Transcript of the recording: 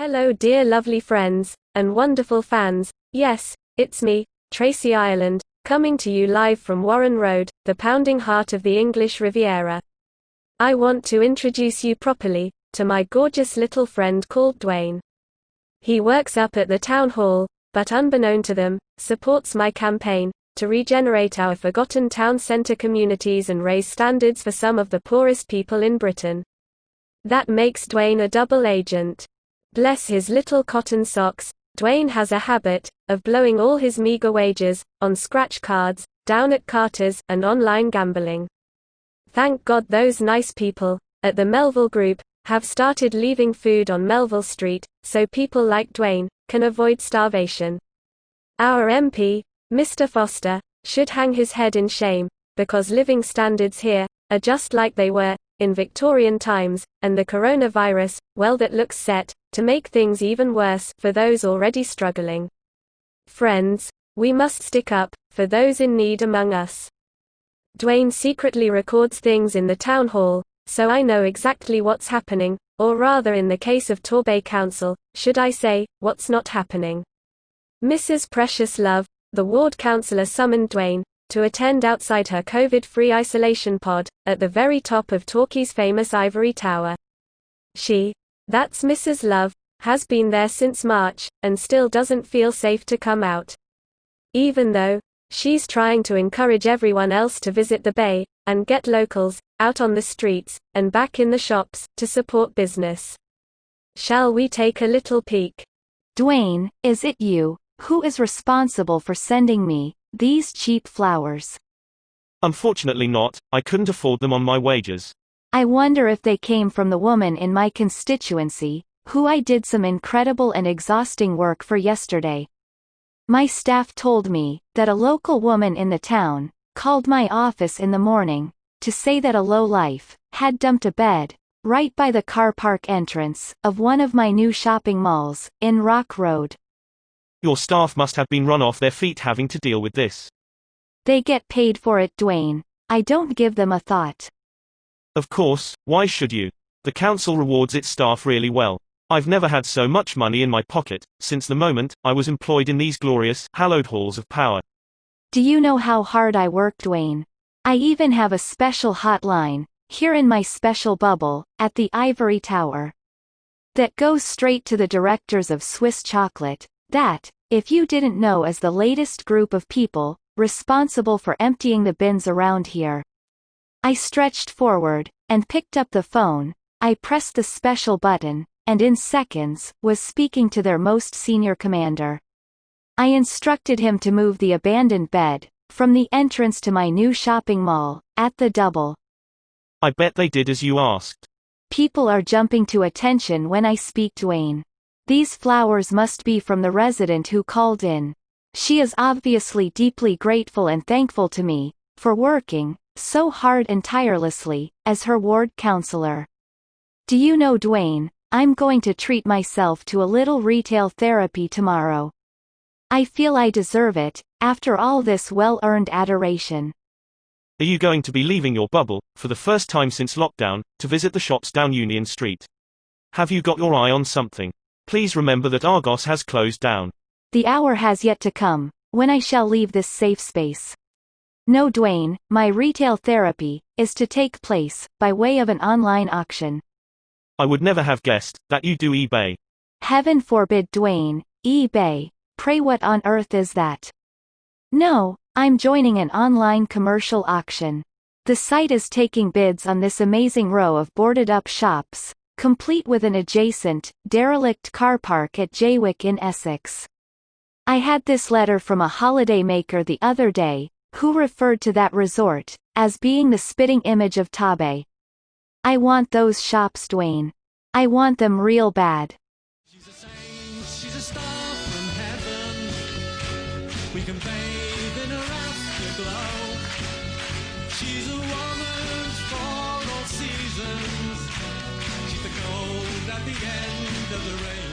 Hello dear lovely friends, and wonderful fans. Yes, it's me, Tracey Ireland, coming to you live from Warren Road, the pounding heart of the English Riviera. I want to introduce you properly to my gorgeous little friend called Dwayne. He works up at the town hall, but unbeknown to them, supports my campaign to regenerate our forgotten town centre communities and raise standards for some of the poorest people in Britain. That makes Dwayne a double agent. Bless his little cotton socks, Dwayne has a habit of blowing all his meager wages on scratch cards, down at Carter's, and online gambling. Thank God those nice people at the Melville Group have started leaving food on Melville Street, so people like Dwayne can avoid starvation. Our MP, Mr. Foster, should hang his head in shame, because living standards here are just like they were in Victorian times, and the coronavirus, well, that looks set to make things even worse for those already struggling. Friends, we must stick up for those in need among us. Dwayne secretly records things in the town hall, so I know exactly what's happening, or rather in the case of Torbay Council, should I say, what's not happening. Mrs. Precious Love, the ward councillor, summoned Dwayne to attend outside her COVID-free isolation pod at the very top of Torquay's famous Ivory Tower. That's Mrs. Love, has been there since March, and still doesn't feel safe to come out. Even though she's trying to encourage everyone else to visit the bay, and get locals out on the streets, and back in the shops, to support business. Shall we take a little peek? Dwayne, is it you who is responsible for sending me these cheap flowers? Unfortunately not, I couldn't afford them on my wages. I wonder if they came from the woman in my constituency, who I did some incredible and exhausting work for yesterday. My staff told me that a local woman in the town called my office in the morning to say that a lowlife had dumped a bed right by the car park entrance of one of my new shopping malls in Rock Road. Your staff must have been run off their feet having to deal with this. They get paid for it, Dwayne. I don't give them a thought. Of course, why should you? The council rewards its staff really well. I've never had so much money in my pocket since the moment I was employed in these glorious, hallowed halls of power. Do you know how hard I work, Dwayne? I even have a special hotline here in my special bubble at the Ivory Tower that goes straight to the directors of Swiss chocolate. That, if you didn't know, is the latest group of people responsible for emptying the bins around here. I stretched forward and picked up the phone. I pressed the special button, and in seconds was speaking to their most senior commander. I instructed him to move the abandoned bed from the entrance to my new shopping mall at the Double. I bet they did as you asked. People are jumping to attention when I speak, Dwayne. These flowers must be from the resident who called in. She is obviously deeply grateful and thankful to me for working so hard and tirelessly as her ward councillor. Do you know, Dwayne, I'm going to treat myself to a little retail therapy tomorrow. I feel I deserve it, after all this well-earned adoration. Are you going to be leaving your bubble, for the first time since lockdown, to visit the shops down Union Street? Have you got your eye on something? Please remember that Argos has closed down. The hour has yet to come when I shall leave this safe space. No, Dwayne, my retail therapy is to take place by way of an online auction. I would never have guessed that you do eBay. Heaven forbid, Dwayne, eBay. Pray, what on earth is that? No, I'm joining an online commercial auction. The site is taking bids on this amazing row of boarded-up shops, complete with an adjacent, derelict car park at Jaywick in Essex. I had this letter from a holiday maker the other day, who referred to that resort as being the spitting image of Torbay. I want those shops, Dwayne. I want them real bad. She's a saint, she's a star from heaven. We can bathe in her afterglow. She's a woman for all seasons. She's the gold at the end of the rainbow.